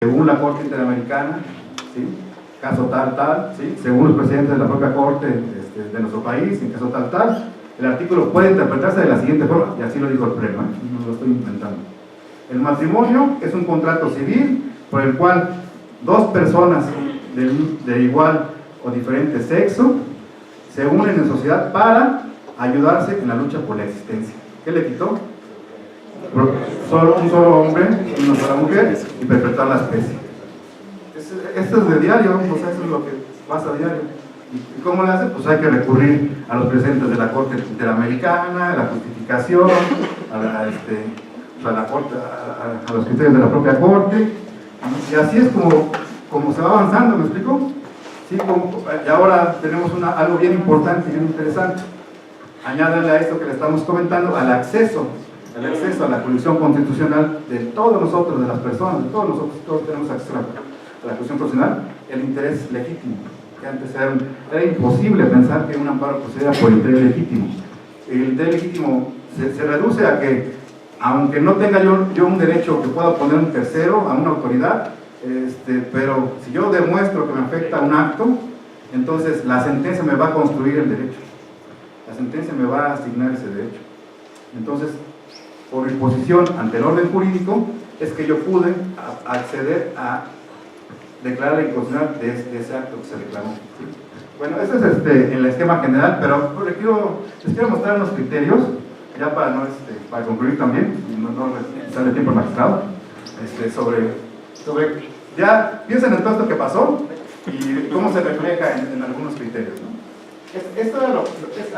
según la Corte Interamericana, ¿sí? Caso tal, ¿sí? Según los presidentes de la propia Corte de nuestro país, en caso tal, el artículo puede interpretarse de la siguiente forma, y así lo dijo el pleno, no lo estoy inventando. El matrimonio es un contrato civil por el cual dos personas de igual o diferente sexo se unen en sociedad para ayudarse en la lucha por la existencia. ¿Qué le quitó? Un solo hombre y una sola mujer y perpetuar la especie. Esto es de diario, o sea, eso es lo que pasa a diario. ¿Y cómo lo hace? Pues hay que recurrir a los presidentes de la Corte Interamericana, a la justificación, a los criterios de la propia Corte, y así es como se va avanzando, ¿me explico? Sí, y ahora tenemos algo bien importante y bien interesante. Añádale a esto que le estamos comentando, al acceso a la jurisdicción constitucional de todos nosotros, de las personas, de todos nosotros, todos tenemos acceso a la jurisdicción constitucional, el interés legítimo, que antes era imposible pensar que un amparo procediera por interés legítimo. El interés legítimo se reduce a que, aunque no tenga yo un derecho que pueda poner un tercero a una autoridad, pero si yo demuestro que me afecta un acto, entonces la sentencia me va a construir el derecho, la sentencia me va a asignar ese derecho. Entonces, por mi posición ante el orden jurídico, es que yo pude acceder a declarar la inconstitucional de ese acto que se reclamó. Bueno, ese es el esquema general, pero les quiero mostrar unos criterios, ya para concluir también, no sale tiempo al magistrado, ya piensen en todo esto que pasó y cómo se refleja en algunos criterios, ¿no? Esto era a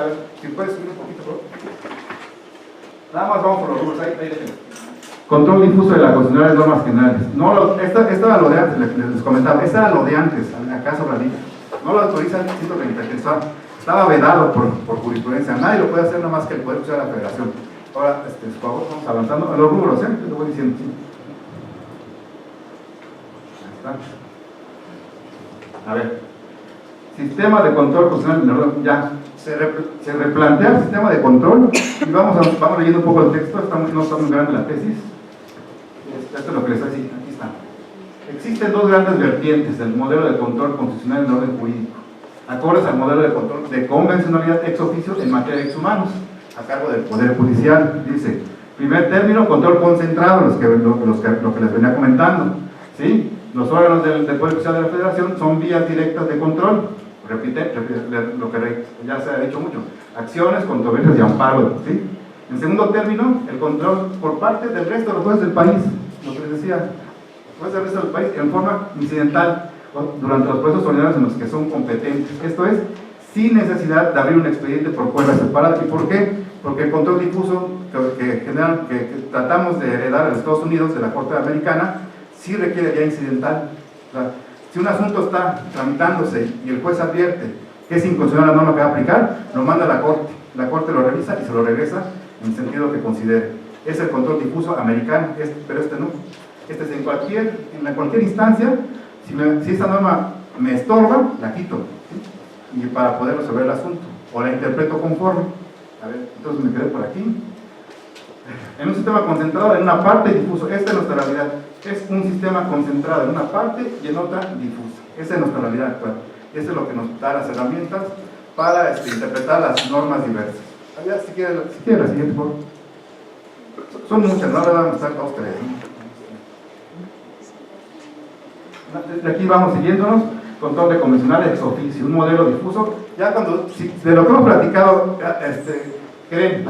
ver, si puedes subir un poquito, por favor. Nada más vamos por los rubros, ahí déjenlo. Control difuso de la constitucional de normas generales. No, esto era lo de antes, les comentaba, esto era lo de antes, acá sobradilla. No lo autoriza el 133, estaba vedado por jurisprudencia, nadie lo puede hacer nada más que el Poder Judicial de la Federación. Ahora, por favor, vamos avanzando a los rubros, les voy diciendo. ¿Sí? Ahí está. A ver, sistema de control constitucional, ya. Se replantea el sistema de control y vamos leyendo un poco el texto, no está muy grande la tesis. Esto es lo que les voy a decir, aquí está. Existen dos grandes vertientes del modelo de control constitucional en el orden jurídico, acordes al modelo de control de convencionalidad ex oficio en materia de derechos humanos, a cargo del Poder Judicial. Dice, primer término, control concentrado, lo que les venía comentando, ¿sí? Los órganos del Poder Judicial de la Federación son vías directas de control. Repite lo que ya se ha dicho mucho, acciones, controversias y amparo, ¿sí? En segundo término, el control por parte del resto de los jueces del país, lo que les decía, los jueces del resto del país en forma incidental durante los procesos ordinarios en los que son competentes, esto es, sin necesidad de abrir un expediente por cuerda separada. ¿Y por qué? Porque el control difuso que tratamos de heredar a los Estados Unidos de la Corte Americana, sí requiere ya incidental. O sea, si un asunto está tramitándose y el juez advierte que es inconstitucional la norma que va a aplicar, lo manda a la Corte lo revisa y se lo regresa en el sentido que considere. Es el control difuso americano, pero no. Es en cualquier instancia, si esta norma me estorba, la quito, ¿sí? Y para poder resolver el asunto, o la interpreto conforme. A ver, entonces me quedé por aquí. En un sistema concentrado en una parte difuso, esta es nuestra realidad. Es un sistema concentrado en una parte y en otra difusa. Esa es nuestra realidad actual. Eso es lo que nos da las herramientas para interpretar las normas diversas. Si quiere la siguiente, por favor. Son muchas, ¿no? Ahora vamos a estar dos, tres. De aquí vamos siguiéndonos. Control de convencional ex oficio, un modelo difuso. Ya de lo que hemos platicado, ¿creen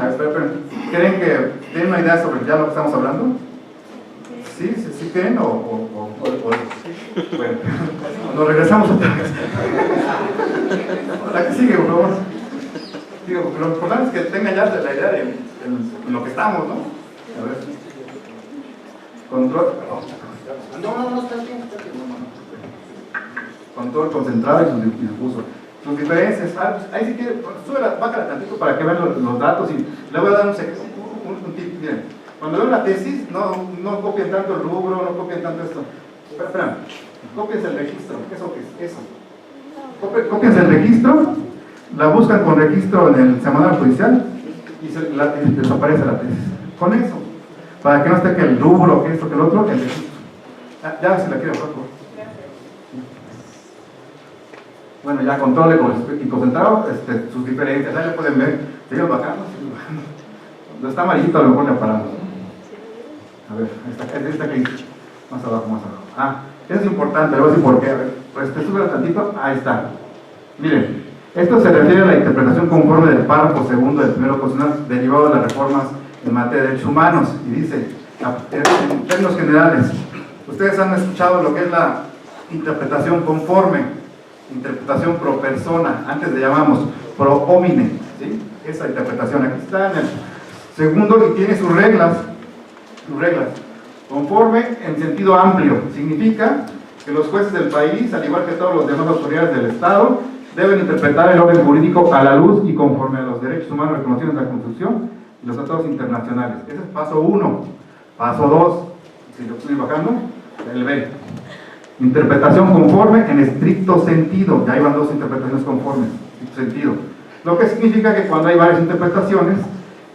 que tienen una idea sobre ya lo que estamos hablando? ¿Sí creen bueno, nos regresamos otra vez. La que sigue, por favor. Digo, lo importante es que tengan ya la idea de lo que estamos, ¿no? A ver. Control. No, está bien. Control concentrado y difuso. Sus diferencias. Ahí sí quiere, bájala tantito para que vean los datos y le voy a dar un tip. Miren. Cuando veo la tesis, no copien tanto el rubro, no copien tanto esto. Espera, copiense el registro. ¿Qué es eso? Copiense el registro, la buscan con registro en el semanal judicial y desaparece la tesis. Con eso, para que no esté que el rubro, que esto, que el otro, el registro. Ya si la quiero, por favor. Bueno, ya controle y concentrado sus diferencias. Ahí lo pueden ver. Seguimos bajando, seguimos bajando. Cuando está amarillito, a lo mejor le paramos. A ver, esta que dice. Más abajo, más abajo. Eso es importante, le voy a decir por qué. A ver, pues sube tantito. Ahí está. Miren, esto se refiere a la interpretación conforme del párrafo segundo del primero constitucional derivado de las reformas en materia de derechos humanos. Y dice, en términos generales, ustedes han escuchado lo que es la interpretación conforme, interpretación pro persona, antes le llamamos pro homine, ¿sí? Esa interpretación aquí está en el segundo y tiene sus reglas. Conforme en sentido amplio significa que los jueces del país, al igual que todos los demás autoridades del Estado, deben interpretar el orden jurídico a la luz y conforme a los derechos humanos reconocidos en la Constitución y los tratados internacionales. Ese es paso 1. Paso 2, si lo estoy bajando, el B. Interpretación conforme en estricto sentido. Ya iban 2 interpretaciones conformes, en estricto sentido. Lo que significa que cuando hay varias interpretaciones,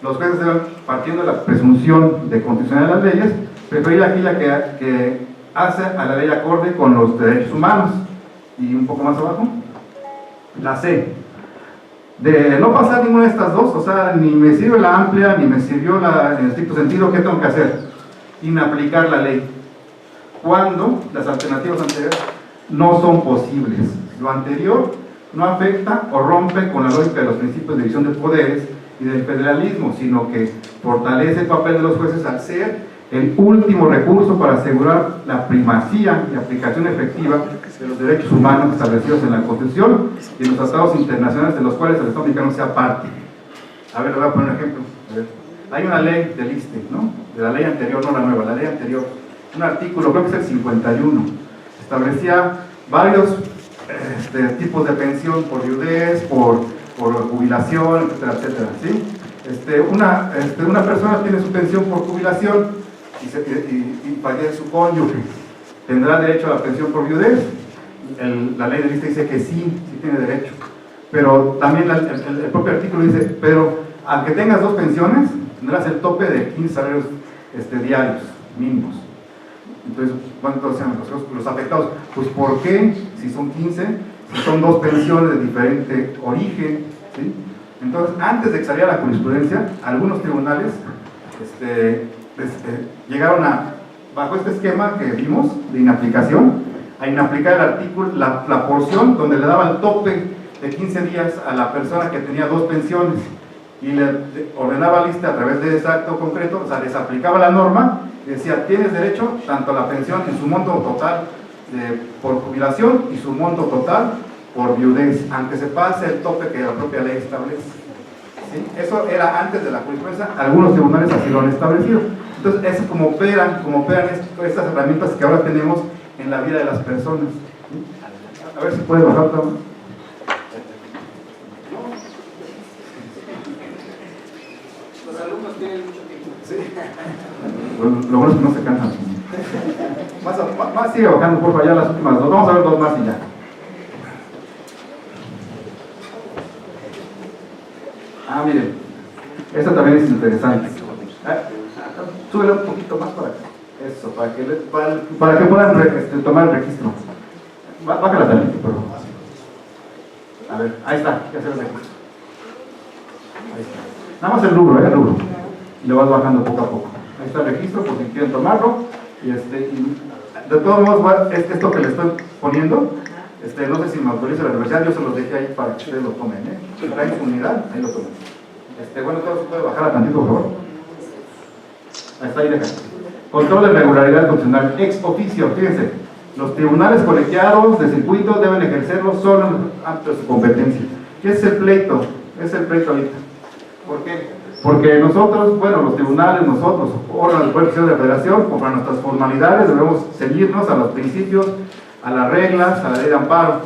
los jueces deben, partiendo de la presunción de constitucionalidad de las leyes, preferir aquí la que hace a la ley acorde con los derechos humanos. Y un poco más abajo, la C. De no pasar ninguna de estas dos, o sea, ni me sirve la amplia, ni me sirvió la en estricto sentido, ¿qué tengo que hacer? Inaplicar la ley. Cuando las alternativas anteriores no son posibles. Lo anterior no afecta o rompe con la lógica de los principios de división de poderes y del federalismo, sino que fortalece el papel de los jueces al ser el último recurso para asegurar la primacía y aplicación efectiva de los derechos humanos establecidos en la Constitución y en los tratados internacionales de los cuales el Estado mexicano sea parte. A ver, le voy a poner un ejemplo. A ver. Hay una ley del ISSSTE, ¿no? De la ley anterior, no la nueva, la ley anterior. Un artículo, creo que es el 51, establecía varios tipos de pensión por viudez, por jubilación, etcétera, etcétera, ¿sí? Una persona tiene su pensión por jubilación y fallece su cónyuge, ¿tendrá derecho a la pensión por viudez? La ley del ISSSTE dice que sí tiene derecho, pero también el propio artículo dice, pero aunque tengas 2 pensiones, tendrás el tope de 15 salarios diarios mínimos. Entonces, ¿cuántos sean los afectados? Pues ¿por qué? Si son 15, si son 2 pensiones de diferente origen, ¿sí? Entonces, antes de que saliera la jurisprudencia, algunos tribunales llegaron bajo este esquema que vimos de inaplicación, a inaplicar el artículo, la porción donde le daba el tope de 15 días a la persona que tenía 2 pensiones y le ordenaba lista a través de ese acto concreto, o sea, les aplicaba la norma y decía, tienes derecho tanto a la pensión en su monto total por jubilación y su monto total por viudez, aunque se pase el tope que la propia ley establece. ¿Sí? Eso era antes de la jurisprudencia, algunos tribunales así lo han establecido. Entonces, es como operan estas herramientas que ahora tenemos en la vida de las personas. ¿Sí? A ver si puede bajar otra vez. Los alumnos tienen mucho tiempo. Sí. Bueno, lo bueno es que no se cansan. Más sigue bajando, por favor, ya las últimas 2. Vamos a ver 2 más y ya. Miren, esta también es interesante. Súbele un poquito más para eso, para que puedan tomar el registro. Bájala tantito, por favor. A ver, ahí está, ya se ve el registro. Ahí está. Nada más el rubro, y lo vas bajando poco a poco. Ahí está el registro, por si quieren tomarlo. Y de todos modos, esto que le estoy poniendo, no sé si me autoriza la universidad, yo se los dejé ahí para que ustedes lo tomen, Si traen su unidad, ahí lo tomen. Bueno, todo se puede bajar a tantito, por favor. Ahí está, ahí deja. Control de regularidad constitucional ex oficio, fíjense. Los tribunales colegiados de circuito deben ejercerlo solo en el ámbito de su competencia. ¿Qué es el pleito? Es el pleito ahorita. ¿Por qué? Porque nosotros, bueno, los tribunales, nosotros, órganos del Poder Judicial de la Federación, conforme a nuestras formalidades, debemos ceñirnos a los principios, a las reglas, a la ley de amparo.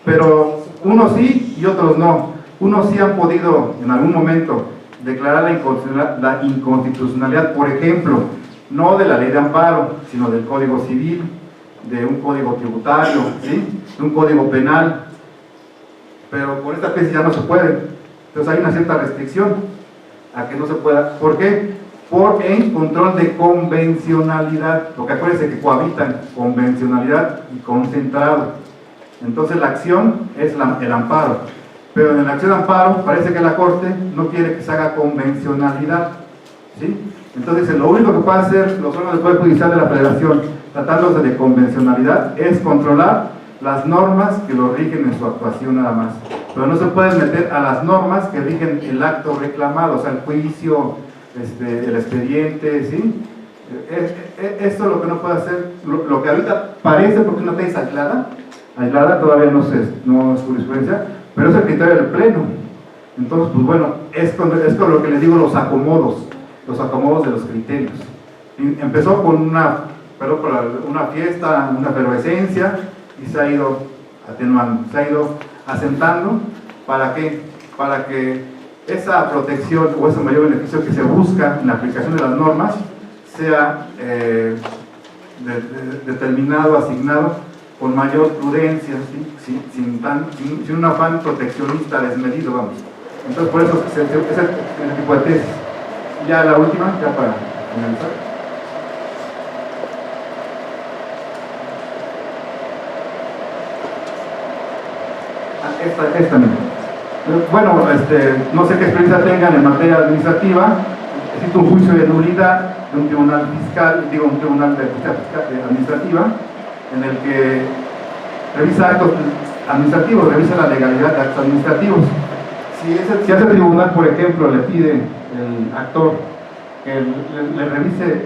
Pero unos sí y otros no. Unos sí han podido en algún momento declarar la inconstitucionalidad, por ejemplo, no de la ley de amparo, sino del Código Civil, de un código tributario, ¿sí? De un código penal. Pero por esta especie ya no se puede. Entonces hay una cierta restricción a que no se pueda. ¿Por qué? en control de convencionalidad, porque acuérdense que cohabitan convencionalidad y concentrado. Entonces la acción es el amparo, pero en la acción de amparo parece que la Corte no quiere que se haga convencionalidad, ¿sí? Entonces lo único que puede hacer los órganos del Poder Judicial de la Federación, tratándose de convencionalidad, es controlar las normas que lo rigen en su actuación nada más, pero no se pueden meter a las normas que rigen el acto reclamado, o sea, el juicio, el expediente, ¿sí? Esto es lo que no puede hacer, lo que ahorita parece, porque es una tesis aislada, todavía no es jurisprudencia, pero es el criterio del Pleno. Entonces, pues bueno, es con lo que les digo, los acomodos de los criterios. Y empezó con una fiesta, una efervescencia, y se ha ido atenuando, se ha ido asentando. ¿Para qué? Para que esa protección o ese mayor beneficio que se busca en la aplicación de las normas sea determinado, asignado con mayor prudencia, ¿sí? sin un afán proteccionista desmedido, vamos. Entonces, por eso ese tipo de tesis. Ya la última, ya para finalizar. Esta misma. Bueno, no sé qué experiencia tengan en materia administrativa. Existe un juicio de nulidad de un tribunal fiscal, un tribunal de justicia fiscal administrativa, en el que revisa actos administrativos, revisa la legalidad de actos administrativos. Si ese tribunal, por ejemplo, le pide el actor que le revise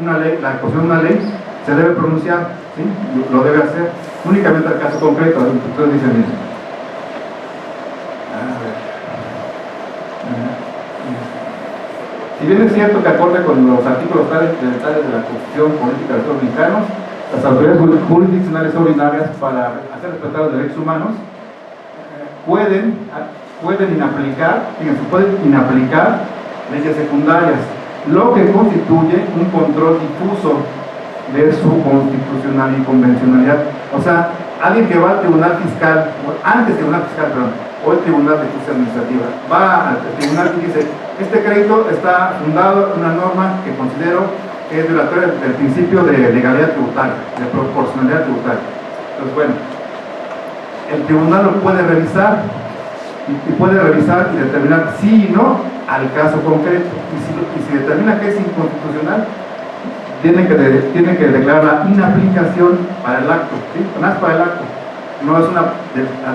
una ley, la ejecución de una ley, se debe pronunciar, ¿sí? Lo debe hacer, únicamente al caso concreto. Entonces dicen eso. Si bien es cierto que acorde con los artículos tales de la Constitución Política de los Estados Mexicanos, las autoridades jurisdiccionales ordinarias, para hacer respetar los derechos humanos, pueden inaplicar leyes secundarias, lo que constituye un control difuso de su constitucionalidad y convencionalidad. O sea, alguien que va al tribunal fiscal, o el tribunal de justicia administrativa, va al tribunal y dice: este crédito está fundado en una norma que considero que es violatoria del principio de legalidad tributaria, de proporcionalidad tributaria. Entonces, bueno, el tribunal lo puede revisar y determinar sí y no al caso concreto, y si determina que es inconstitucional, tiene que declarar la inaplicación para el acto, ¿sí? Más para el acto. No es una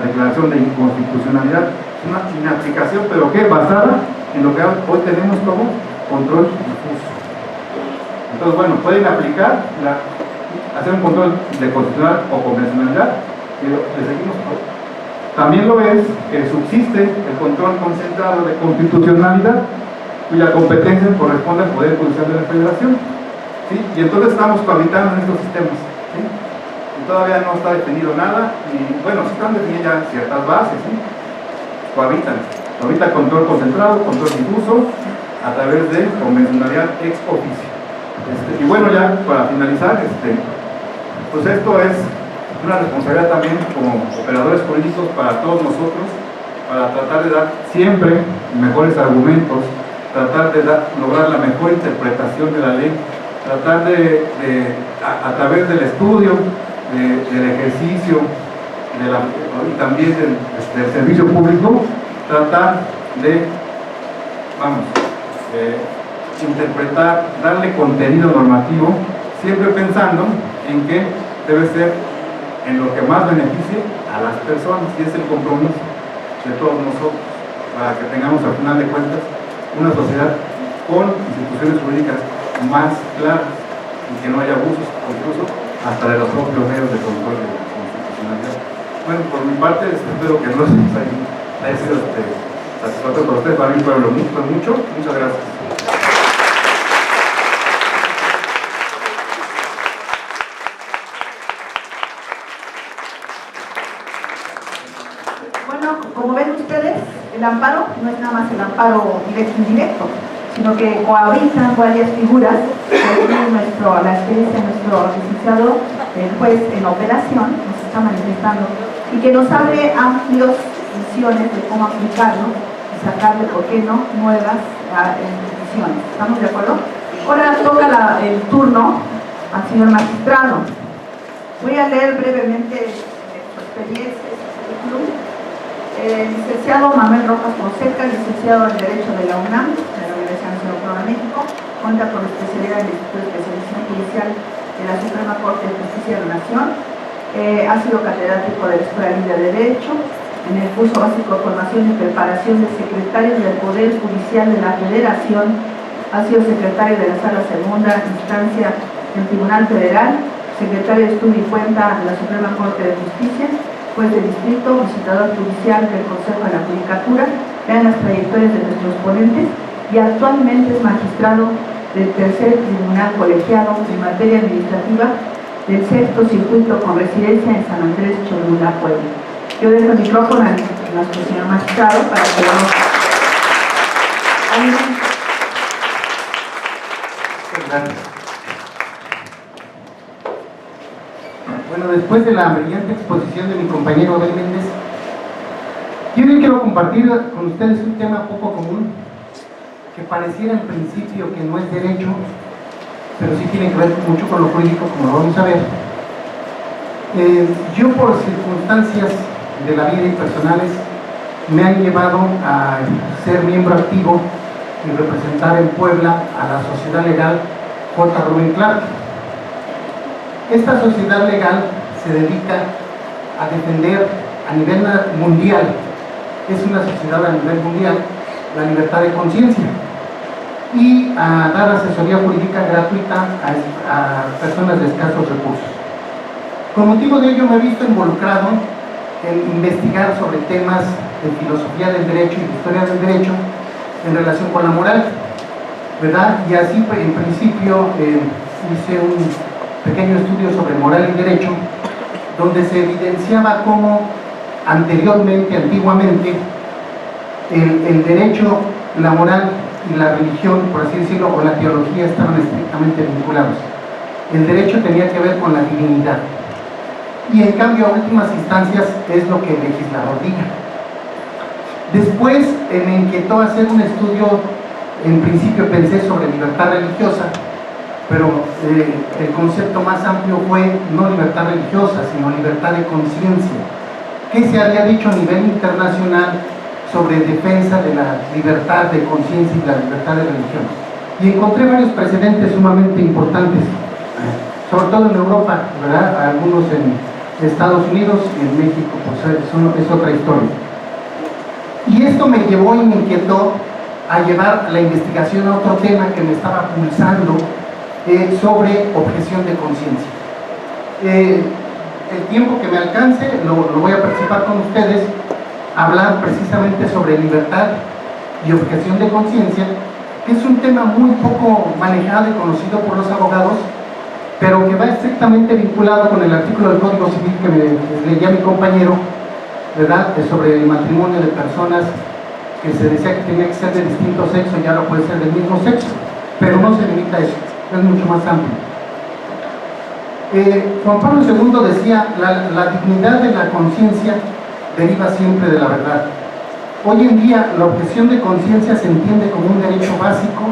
declaración de inconstitucionalidad, es una inaplicación, pero que basada en lo que hoy tenemos como control difuso. Entonces, bueno, pueden hacer un control de constitucional o convencionalidad, pero le seguimos. También lo es que subsiste el control concentrado de constitucionalidad, cuya competencia corresponde al Poder Judicial de la Federación, ¿sí? Y entonces estamos cohabitando en estos sistemas, ¿sí? Y todavía no está definido nada, y bueno, se están definiendo ya ciertas bases, ¿sí? Cohabita control concentrado, control difuso, a través de convencionalidad ex officio. Y bueno, ya para finalizar, pues esto es una responsabilidad también como operadores jurídicos para todos nosotros, para tratar de dar siempre mejores argumentos, tratar de lograr la mejor interpretación de la ley, tratar a través del estudio, del ejercicio y también del servicio público, tratar de interpretar, darle contenido normativo, siempre pensando en que debe ser en lo que más beneficie a las personas, y es el compromiso de todos nosotros, para que tengamos al final de cuentas una sociedad con instituciones jurídicas más claras y que no haya abusos, incluso hasta de los propios medios de control de la constitucionalidad. Bueno, por mi parte, espero que no haya sido satisfactorio para ustedes. Para mí fue mucho. Muchas gracias. Como ven ustedes, el amparo no es nada más el amparo directo e indirecto, sino que cohabitan varias figuras, la experiencia de nuestro licenciado, el juez en la operación, nos está manifestando, y que nos abre amplias visiones de cómo aplicarlo y sacarle, ¿por qué no?, nuevas decisiones. ¿Estamos de acuerdo? Ahora toca el turno al señor magistrado. Voy a leer brevemente su experiencia, su currículum. Licenciado Manuel Rojas Fonseca, licenciado en Derecho de la UNAM, de la Universidad Nacional Autónoma de México, cuenta con especialidad en el Instituto de Especialización Judicial de la Suprema Corte de Justicia de la Nación. Ha sido catedrático de la Escuela Libre de Derecho, en el curso básico de formación y preparación de secretarios del Poder Judicial de la Federación. Ha sido secretario de la Sala Segunda Instancia del Tribunal Federal, secretario de Estudio y Cuenta de la Suprema Corte de Justicia, juez de distrito, visitador judicial del Consejo de la Judicatura. Vean las trayectorias de nuestros ponentes, y actualmente es magistrado del tercer tribunal colegiado en materia administrativa del sexto circuito con residencia en San Andrés Cholula, Puebla. Yo dejo el micrófono a nuestro señor magistrado para que vamos. Gracias. Bueno, después de la brillante exposición de mi compañero Abel Méndez, yo hoy quiero compartir con ustedes un tema poco común, que pareciera en principio que no es derecho, pero sí tiene que ver mucho con lo jurídico, como lo vamos a ver. Yo, por circunstancias de la vida y personales, me han llevado a ser miembro activo y representar en Puebla a la Sociedad Legal J. Rubén Clark. Esta sociedad legal se dedica a defender a nivel mundial, es una sociedad a nivel mundial, la libertad de conciencia, y a dar asesoría jurídica gratuita a personas de escasos recursos. Con motivo de ello me he visto involucrado en investigar sobre temas de filosofía del derecho y de historia del derecho en relación con la moral, ¿verdad? Y así en principio hice un pequeño estudio sobre moral y derecho, donde se evidenciaba cómo antiguamente, el derecho, la moral y la religión, por así decirlo, o la teología estaban estrictamente vinculados. El derecho tenía que ver con la divinidad. Y en cambio, a últimas instancias, es lo que el legislador diga. Después me inquietó hacer un estudio, en principio pensé sobre libertad religiosa, pero el concepto más amplio fue no libertad religiosa, sino libertad de conciencia. ¿Qué se había dicho a nivel internacional sobre defensa de la libertad de conciencia y la libertad de religión? Y encontré varios precedentes sumamente importantes, sobre todo en Europa, ¿verdad? Algunos en Estados Unidos y en México, pues es otra historia. Y esto me llevó y me inquietó a llevar la investigación a otro tema que me estaba pulsando, sobre objeción de conciencia. El tiempo que me alcance lo voy a participar con ustedes, hablar precisamente sobre libertad y objeción de conciencia, que es un tema muy poco manejado y conocido por los abogados, pero que va estrictamente vinculado con el artículo del Código Civil que me leía mi compañero, ¿verdad? Sobre el matrimonio de personas que se decía que tenía que ser de distinto sexo, ya no puede ser del mismo sexo, pero no se limita a eso, es mucho más amplio. Juan Pablo II decía, la dignidad de la conciencia deriva siempre de la verdad. Hoy en día la objeción de conciencia se entiende como un derecho básico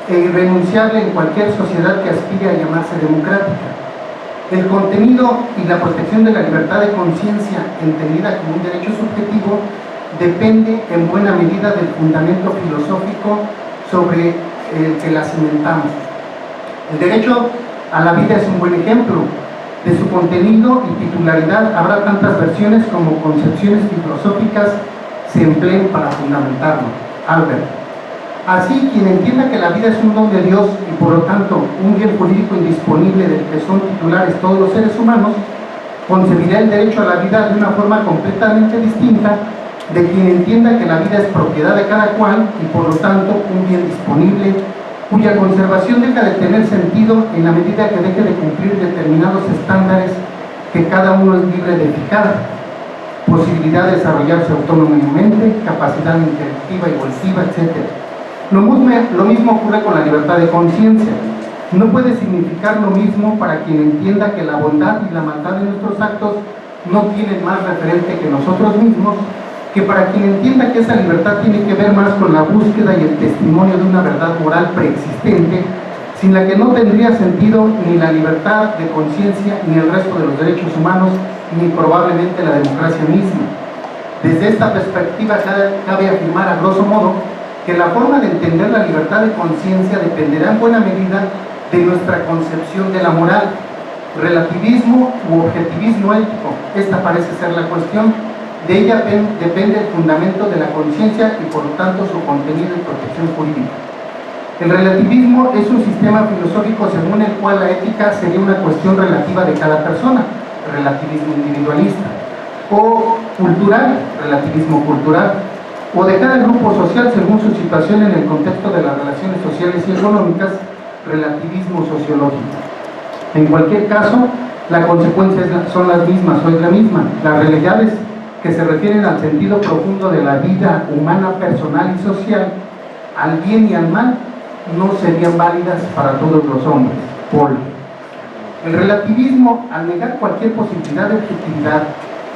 e irrenunciable en cualquier sociedad que aspire a llamarse democrática. El contenido y la protección de la libertad de conciencia, entendida como un derecho subjetivo, depende en buena medida del fundamento filosófico sobre el que la cimentamos. El derecho a la vida es un buen ejemplo. De su contenido y titularidad habrá tantas versiones como concepciones filosóficas se empleen para fundamentarlo. Albert. Así, quien entienda que la vida es un don de Dios y por lo tanto un bien jurídico indisponible del que son titulares todos los seres humanos, concebirá el derecho a la vida de una forma completamente distinta de quien entienda que la vida es propiedad de cada cual y por lo tanto un bien disponible, cuya conservación deja de tener sentido en la medida que deje de cumplir determinados estándares que cada uno es libre de fijar: posibilidad de desarrollarse autónomamente, capacidad intelectiva y volitiva, etc. Lo mismo ocurre con la libertad de conciencia. No puede significar lo mismo para quien entienda que la bondad y la maldad de nuestros actos no tienen más referente que nosotros mismos, que para quien entienda que esa libertad tiene que ver más con la búsqueda y el testimonio de una verdad moral preexistente, sin la que no tendría sentido ni la libertad de conciencia, ni el resto de los derechos humanos, ni probablemente la democracia misma. Desde esta perspectiva cabe afirmar a grosso modo que la forma de entender la libertad de conciencia dependerá en buena medida de nuestra concepción de la moral, relativismo u objetivismo ético. Esta parece ser la cuestión. De ella depende el fundamento de la conciencia y por lo tanto su contenido y protección jurídica. El relativismo es un sistema filosófico según el cual la ética sería una cuestión relativa de cada persona, relativismo individualista, o cultural, relativismo cultural, o de cada grupo social según su situación en el contexto de las relaciones sociales y económicas, relativismo sociológico. En cualquier caso, la consecuencia son las mismas o es la misma. Las realidades que se refieren al sentido profundo de la vida humana, personal y social, al bien y al mal, no serían válidas para todos los hombres. Paul. El relativismo, al negar cualquier posibilidad de objetividad,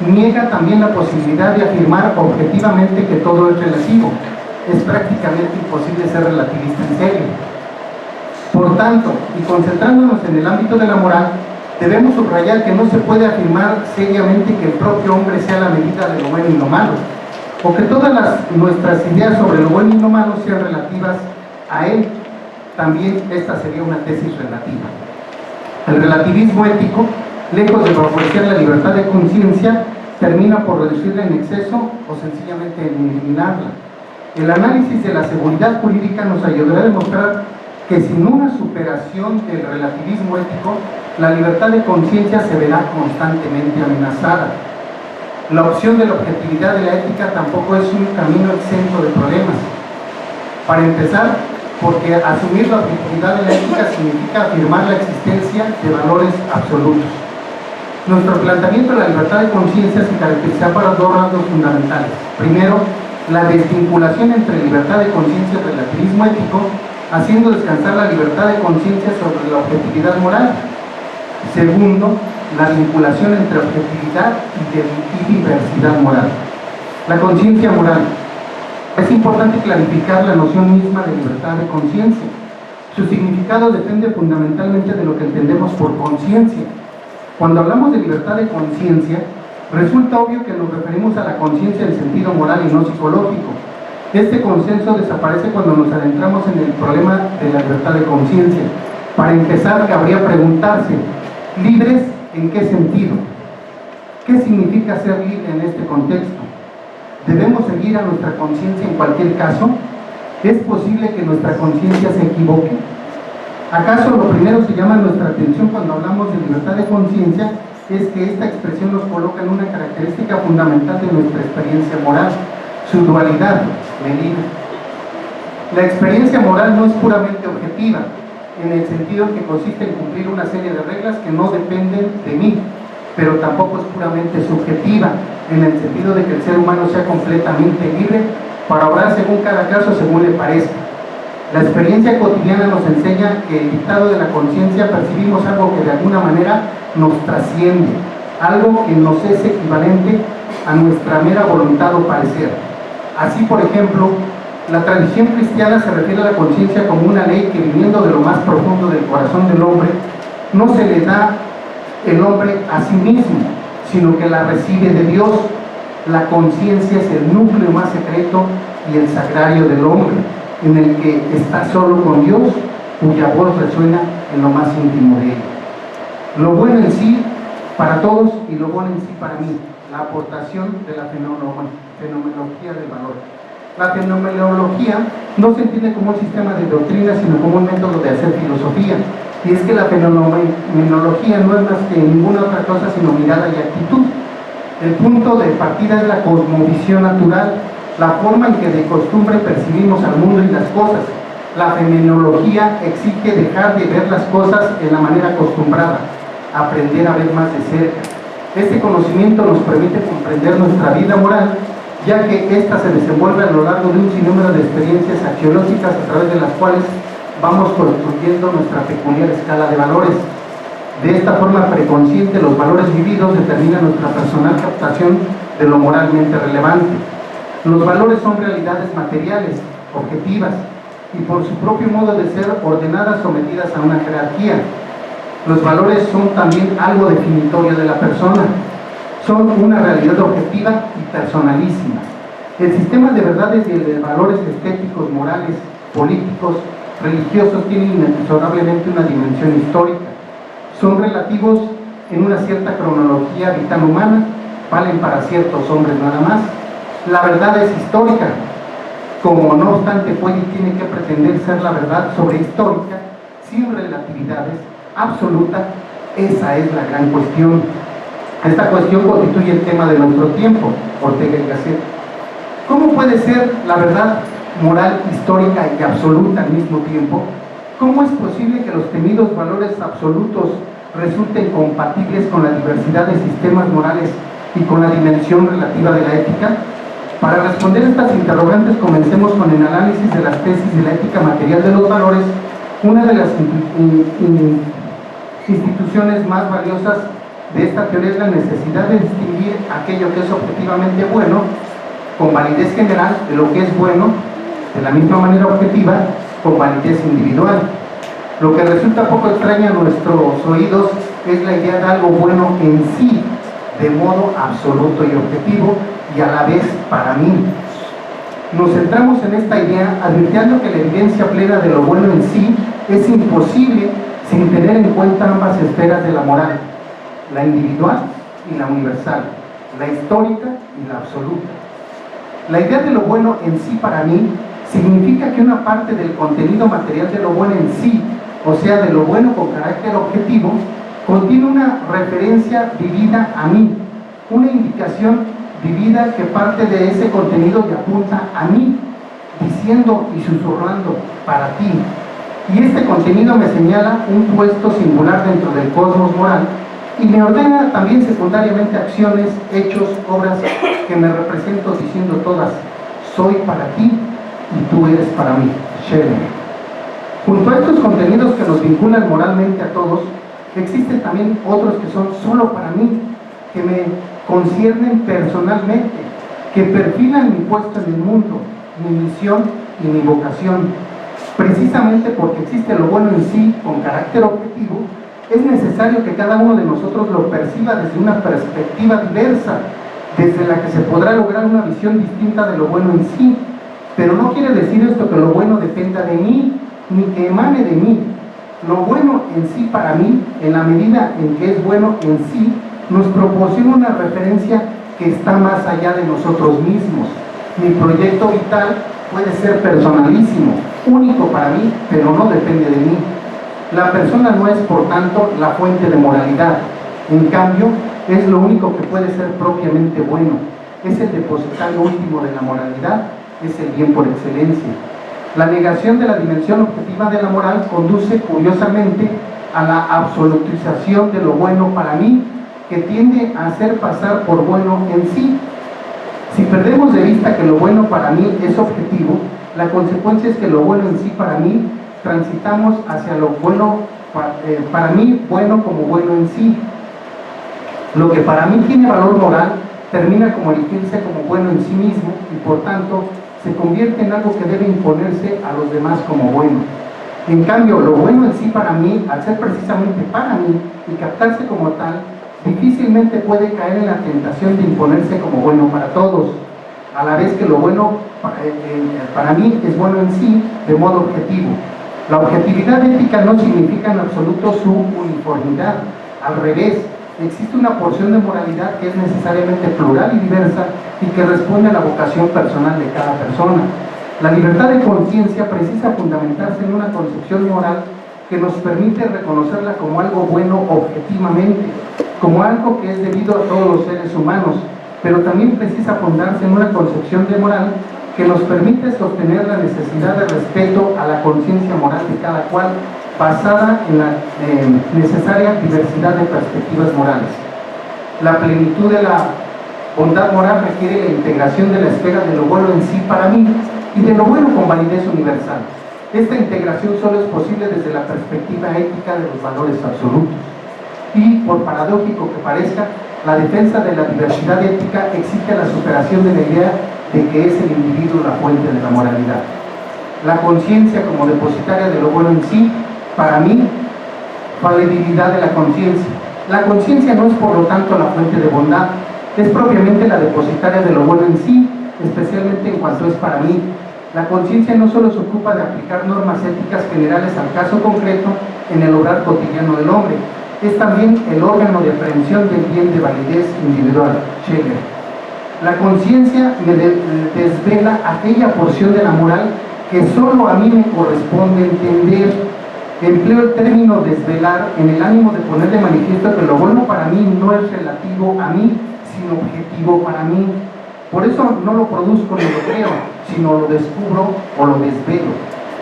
niega también la posibilidad de afirmar objetivamente que todo es relativo. Es prácticamente imposible ser relativista en serio. Por tanto, y concentrándonos en el ámbito de la moral, debemos subrayar que no se puede afirmar seriamente que el propio hombre sea la medida de lo bueno y lo malo, o que todas nuestras ideas sobre lo bueno y lo malo sean relativas a él. También esta sería una tesis relativa. El relativismo ético, lejos de favorecer la libertad de conciencia, termina por reducirla en exceso o sencillamente en eliminarla. El análisis de la seguridad jurídica nos ayudará a demostrar que sin una superación del relativismo ético, la libertad de conciencia se verá constantemente amenazada. La opción de la objetividad de la ética tampoco es un camino exento de problemas. Para empezar, porque asumir la objetividad de la ética significa afirmar la existencia de valores absolutos. Nuestro planteamiento de la libertad de conciencia se caracteriza por dos rasgos fundamentales. Primero, la desvinculación entre libertad de conciencia y relativismo ético, haciendo descansar la libertad de conciencia sobre la objetividad moral. Segundo, la vinculación entre objetividad y diversidad moral. La conciencia moral. Es importante clarificar la noción misma de libertad de conciencia. Su significado depende fundamentalmente de lo que entendemos por conciencia. Cuando hablamos de libertad de conciencia, resulta obvio que nos referimos a la conciencia en sentido moral y no psicológico. Este consenso desaparece cuando nos adentramos en el problema de la libertad de conciencia. Para empezar, cabría preguntarse, ¿libres en qué sentido? ¿Qué significa ser libre en este contexto? ¿Debemos seguir a nuestra conciencia en cualquier caso? ¿Es posible que nuestra conciencia se equivoque? ¿Acaso lo primero que llama nuestra atención cuando hablamos de libertad de conciencia es que esta expresión nos coloca en una característica fundamental de nuestra experiencia moral, su dualidad, medida? La experiencia moral no es puramente objetiva, en el sentido que consiste en cumplir una serie de reglas que no dependen de mí, pero tampoco es puramente subjetiva, en el sentido de que el ser humano sea completamente libre para obrar según cada caso, según le parezca. La experiencia cotidiana nos enseña que el dictado de la conciencia percibimos algo que de alguna manera nos trasciende, algo que nos es equivalente a nuestra mera voluntad o parecer. Así, por ejemplo, la tradición cristiana se refiere a la conciencia como una ley que, viniendo de lo más profundo del corazón del hombre, no se le da el hombre a sí mismo, sino que la recibe de Dios. La conciencia es el núcleo más secreto y el sagrario del hombre, en el que está solo con Dios, cuya voz resuena en lo más íntimo de él. Lo bueno en sí para todos y lo bueno en sí para mí, la aportación de la fenomenología del valor. La fenomenología no se entiende como un sistema de doctrina, sino como un método de hacer filosofía. Y es que la fenomenología no es más que ninguna otra cosa sino mirada y actitud. El punto de partida es la cosmovisión natural, la forma en que de costumbre percibimos al mundo y las cosas. La fenomenología exige dejar de ver las cosas en la manera acostumbrada, aprender a ver más de cerca. Este conocimiento nos permite comprender nuestra vida moral, ya que ésta se desenvuelve a lo largo de un sinnúmero de experiencias axiológicas a través de las cuales vamos construyendo nuestra peculiar escala de valores. De esta forma preconsciente, los valores vividos determinan nuestra personal captación de lo moralmente relevante. Los valores son realidades materiales, objetivas, y por su propio modo de ser ordenadas, sometidas a una jerarquía. Los valores son también algo definitorio de la persona, son una realidad objetiva y personalísima. El sistema de verdades y el de valores estéticos, morales, políticos, religiosos tienen inexorablemente una dimensión histórica. Son relativos en una cierta cronología vital humana, valen para ciertos hombres nada más. La verdad es histórica, como no obstante puede y tiene que pretender ser la verdad sobrehistórica, sin relatividades, absoluta. Esa es la gran cuestión. Esta cuestión constituye el tema de nuestro tiempo, Ortega y Gasset. ¿Cómo puede ser la verdad moral, histórica y absoluta al mismo tiempo? ¿Cómo es posible que los temidos valores absolutos resulten compatibles con la diversidad de sistemas morales y con la dimensión relativa de la ética? Para responder estas interrogantes, comencemos con el análisis de las tesis de la ética material de los valores, una de las instituciones más valiosas de esta teoría es la necesidad de distinguir aquello que es objetivamente bueno, con validez general, de lo que es bueno, de la misma manera objetiva, con validez individual. Lo que resulta poco extraño a nuestros oídos es la idea de algo bueno en sí, de modo absoluto y objetivo, y a la vez para mí. Nos centramos en esta idea advirtiendo que la evidencia plena de lo bueno en sí es imposible sin tener en cuenta ambas esferas de la moral, la individual y la universal, la histórica y la absoluta. La idea de lo bueno en sí para mí significa que una parte del contenido material de lo bueno en sí, o sea, de lo bueno con carácter objetivo, contiene una referencia vivida a mí, una indicación vivida que parte de ese contenido y apunta a mí, diciendo y susurrando para ti. Y este contenido me señala un puesto singular dentro del cosmos moral y me ordena también secundariamente acciones, hechos, obras que me represento diciendo todas: soy para ti y tú eres para mí. Schelling. Junto a estos contenidos que nos vinculan moralmente a todos, existen también otros que son solo para mí, que me conciernen personalmente, que perfilan mi puesto en el mundo, mi misión y mi vocación. Precisamente porque existe lo bueno en sí con carácter objetivo, es necesario que cada uno de nosotros lo perciba desde una perspectiva diversa, desde la que se podrá lograr una visión distinta de lo bueno en sí. Pero no quiere decir esto que lo bueno dependa de mí, ni que emane de mí. Lo bueno en sí para mí, en la medida en que es bueno en sí, nos proporciona una referencia que está más allá de nosotros mismos. Mi proyecto vital puede ser personalísimo, único para mí, pero no depende de mí. La persona no es, por tanto, la fuente de moralidad. En cambio, es lo único que puede ser propiamente bueno. Es el depositario último de la moralidad, es el bien por excelencia. La negación de la dimensión objetiva de la moral conduce, curiosamente, a la absolutización de lo bueno para mí, que tiende a hacer pasar por bueno en sí. Si perdemos de vista que lo bueno para mí es objetivo, la consecuencia es que lo bueno en sí para mí, transitamos hacia lo bueno, para mí, bueno como bueno en sí. Lo que para mí tiene valor moral, termina como elegirse como bueno en sí mismo y por tanto se convierte en algo que debe imponerse a los demás como bueno. En cambio, lo bueno en sí para mí, al ser precisamente para mí y captarse como tal, difícilmente puede caer en la tentación de imponerse como bueno para todos, a la vez que lo bueno para mí es bueno en sí de modo objetivo. La objetividad ética no significa en absoluto su uniformidad, al revés, existe una porción de moralidad que es necesariamente plural y diversa y que responde a la vocación personal de cada persona. La libertad de conciencia precisa fundamentarse en una concepción moral que nos permite reconocerla como algo bueno objetivamente, como algo que es debido a todos los seres humanos, pero también precisa fundarse en una concepción de moral que nos permite sostener la necesidad de respeto a la conciencia moral de cada cual, basada en la necesaria diversidad de perspectivas morales. La plenitud de la bondad moral requiere la integración de la esfera de lo bueno en sí para mí y de lo bueno con validez universal. Esta integración solo es posible desde la perspectiva ética de los valores absolutos. Y, por paradójico que parezca, la defensa de la diversidad ética exige la superación de la idea de que es el individuo la fuente de la moralidad. La conciencia como depositaria de lo bueno en sí, para mí, falibilidad de la conciencia. La conciencia no es por lo tanto la fuente de bondad, es propiamente la depositaria de lo bueno en sí, especialmente en cuanto es para mí. La conciencia no solo se ocupa de aplicar normas éticas generales al caso concreto en el obrar cotidiano del hombre, es también el órgano de aprehensión del bien de validez individual. Scheler. La conciencia me desvela aquella porción de la moral que solo a mí me corresponde entender. Empleo el término desvelar en el ánimo de poner de manifiesto que lo bueno para mí no es relativo a mí, sino objetivo para mí. Por eso no lo produzco ni lo creo, sino lo descubro o lo desvelo.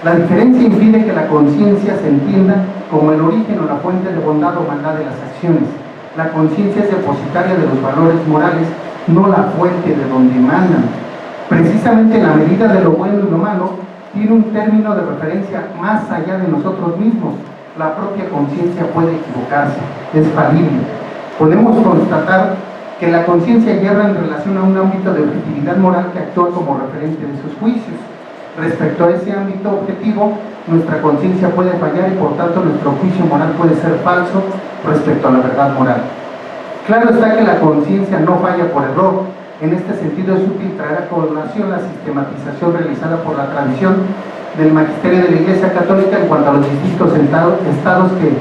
La diferencia impide que la conciencia se entienda como el origen o la fuente de bondad o maldad de las acciones. La conciencia es depositaria de los valores morales, no la fuente de donde emanan. Precisamente la medida de lo bueno y lo malo tiene un término de referencia más allá de nosotros mismos. La propia conciencia puede equivocarse, es falible. Podemos constatar que la conciencia yerra en relación a un ámbito de objetividad moral que actúa como referente de sus juicios. Respecto a ese ámbito objetivo, nuestra conciencia puede fallar y por tanto nuestro juicio moral puede ser falso respecto a la verdad moral. Claro está que la conciencia no falla por error. En este sentido es útil traer a colación la sistematización realizada por la tradición del magisterio de la Iglesia Católica en cuanto a los distintos estados que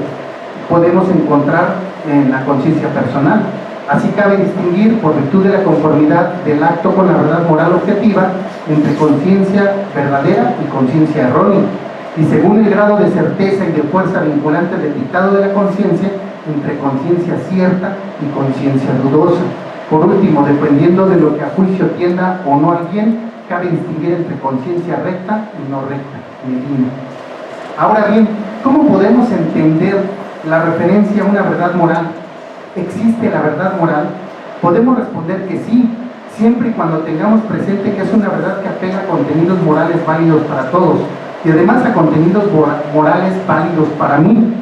podemos encontrar en la conciencia personal. Así cabe distinguir, por virtud de la conformidad del acto con la verdad moral objetiva, entre conciencia verdadera y conciencia errónea, y según el grado de certeza y de fuerza vinculante del dictado de la conciencia, entre conciencia cierta y conciencia dudosa. Por último, dependiendo de lo que a juicio tienda o no al bien, cabe distinguir entre conciencia recta y no recta, medina. Ahora bien, ¿cómo podemos entender la referencia a una verdad moral? ¿Existe la verdad moral? Podemos responder que sí, siempre y cuando tengamos presente que es una verdad que apega a contenidos morales válidos para todos y además a contenidos morales válidos para mí.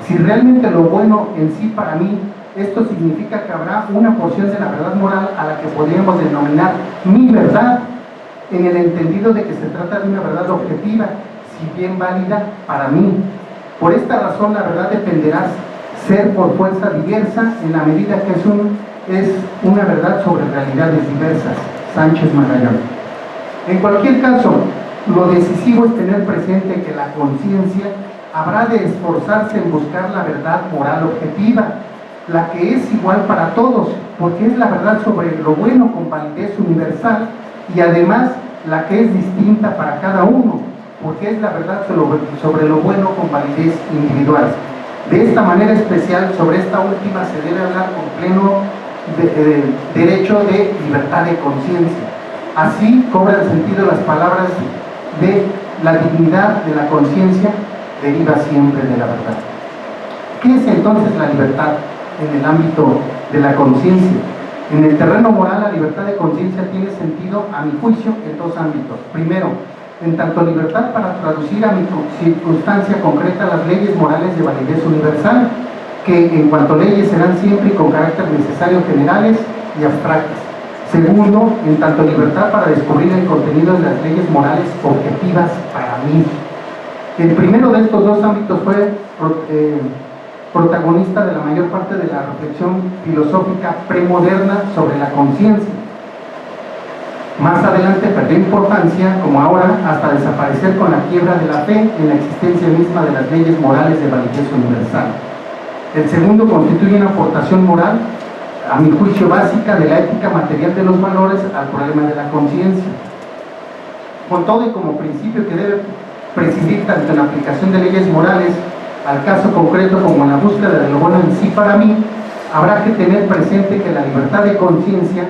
Si realmente lo bueno en sí para mí, esto significa que habrá una porción de la verdad moral a la que podríamos denominar mi verdad, en el entendido de que se trata de una verdad objetiva, si bien válida para mí. Por esta razón la verdad dependerá ser por fuerza diversa en la medida que es una verdad sobre realidades diversas. Sánchez Magallón. En cualquier caso, lo decisivo es tener presente que la conciencia habrá de esforzarse en buscar la verdad moral objetiva, la que es igual para todos, porque es la verdad sobre lo bueno con validez universal y además la que es distinta para cada uno, porque es la verdad sobre lo bueno con validez individual. De esta manera especial, sobre esta última se debe hablar con pleno derecho de libertad de conciencia. Así cobran sentido las palabras de la dignidad de la conciencia deriva siempre de la verdad. ¿Qué es entonces la libertad en el ámbito de la conciencia? En el terreno moral, la libertad de conciencia tiene sentido, a mi juicio, en dos ámbitos. Primero, en tanto libertad para traducir a mi circunstancia concreta las leyes morales de validez universal, que en cuanto a leyes serán siempre y con carácter necesario generales y abstractas. Segundo, en tanto libertad para descubrir el contenido de las leyes morales objetivas para mí. El primero de estos dos ámbitos fue protagonista de la mayor parte de la reflexión filosófica premoderna sobre la conciencia. Más adelante perdió importancia, como ahora, hasta desaparecer con la quiebra de la fe en la existencia misma de las leyes morales de validez universal. El segundo constituye una aportación moral, a mi juicio básica, de la ética material de los valores al problema de la conciencia. Con todo y como principio que debe presidir tanto en la aplicación de leyes morales al caso concreto como en la búsqueda de lo bueno en sí para mí, habrá que tener presente que la libertad de conciencia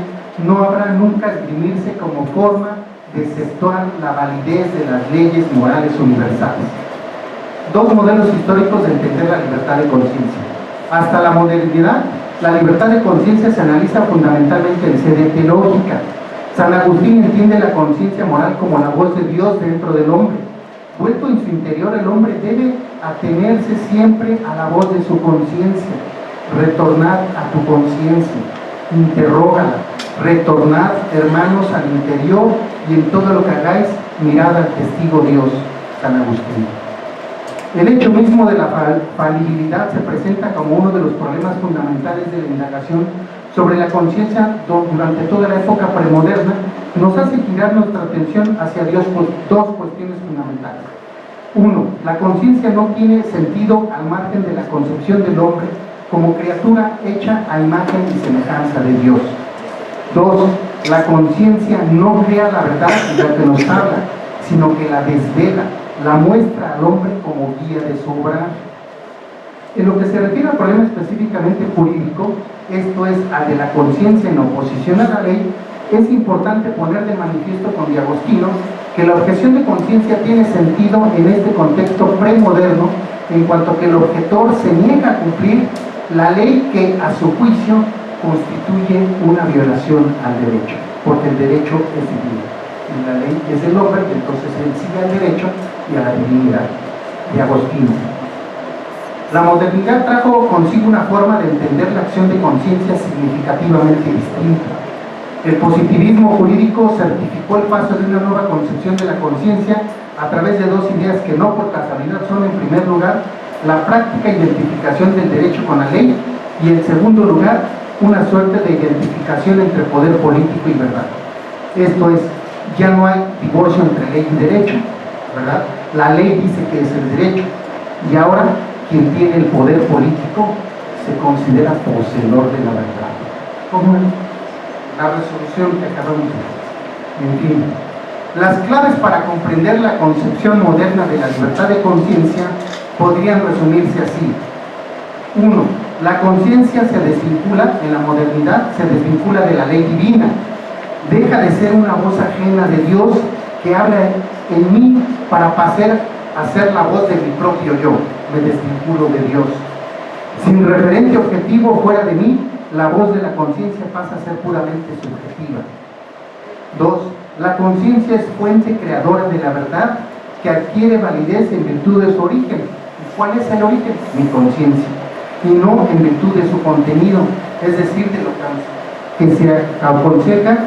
no habrá nunca esgrimirse como forma de exceptuar la validez de las leyes morales universales. Dos modelos históricos de entender la libertad de conciencia. Hasta la modernidad, la libertad de conciencia se analiza fundamentalmente en sede teológica. San Agustín entiende la conciencia moral como la voz de Dios dentro del hombre. Vuelto en su interior, el hombre debe atenerse siempre a la voz de su conciencia. Retornar a tu conciencia, interrógala, Retornad, hermanos, al interior y en todo lo que hagáis, mirad al testigo Dios, San Agustín. El hecho mismo de la falibilidad se presenta como uno de los problemas fundamentales de la indagación sobre la conciencia durante toda la época premoderna. Nos hace girar nuestra atención hacia Dios por dos cuestiones fundamentales. Uno, la conciencia no tiene sentido al margen de la concepción del hombre como criatura hecha a imagen y semejanza de Dios. Dos, la conciencia no crea la verdad de la que nos habla, sino que la desvela, la muestra al hombre como guía de su obra. En lo que se refiere al problema específicamente jurídico, esto es, al de la conciencia en oposición a la ley, es importante poner de manifiesto con Agostino que la objeción de conciencia tiene sentido en este contexto premoderno, en cuanto que el objetor se niega a cumplir la ley que, a su juicio, constituye una violación al derecho, porque el derecho es divino y la ley es el hombre, y entonces él sigue al derecho y a la divinidad de Agostino. La modernidad trajo consigo una forma de entender la acción de conciencia significativamente distinta. El positivismo jurídico certificó el paso de una nueva concepción de la conciencia a través de dos ideas que no por casualidad son, en primer lugar, la práctica identificación del derecho con la ley y, en segundo lugar, una suerte de identificación entre poder político y verdad. Esto es, ya no hay divorcio entre ley y derecho, ¿verdad? La ley dice que es el derecho y ahora quien tiene el poder político se considera poseedor de la verdad. ¿Cómo es? La resolución que acabamos de ver. En fin, las claves para comprender la concepción moderna de la libertad de conciencia podrían resumirse así. 1. La conciencia se desvincula, en la modernidad, se desvincula de la ley divina. Deja de ser una voz ajena de Dios que habla en mí para pasar a ser la voz de mi propio yo. Me desvinculo de Dios. Sin referente objetivo fuera de mí, la voz de la conciencia pasa a ser puramente subjetiva. 2. La conciencia es fuente creadora de la verdad que adquiere validez en virtud de su origen. ¿Y cuál es el origen? Mi conciencia. Y no en virtud de su contenido, es decir, de lo que se aconseja